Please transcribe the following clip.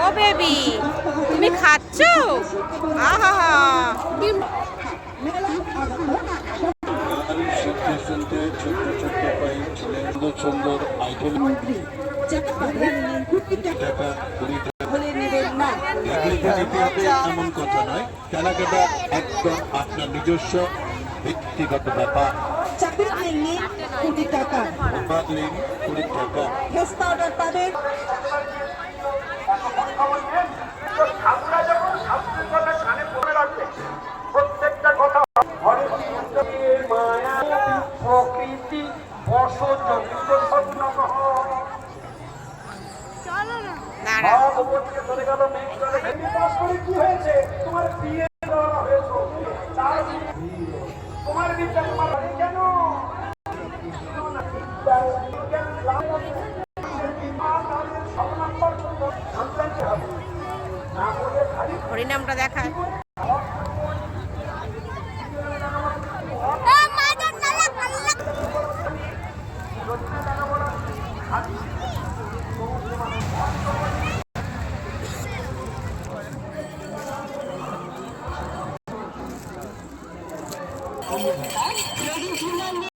ও baby, তুমি খাচ্ছ? আহা, সুন্দর আইটেম এমন কথা নয়, কেনাকাটা একদম আপনার নিজস্ব ব্যক্তিগত ব্যাপার। চাকরি নেই কোটি টাকা, কোটি টাকা হেস্তা অর্ডার পাবেন। প্রত্যেকটা কথা মায়া প্রকৃতি অসহযোগিত চলে গেল কি হয়েছে তোমার বিয়ে তোমার বিদ্যা তোমার কেন হরিনামটা দেখায়।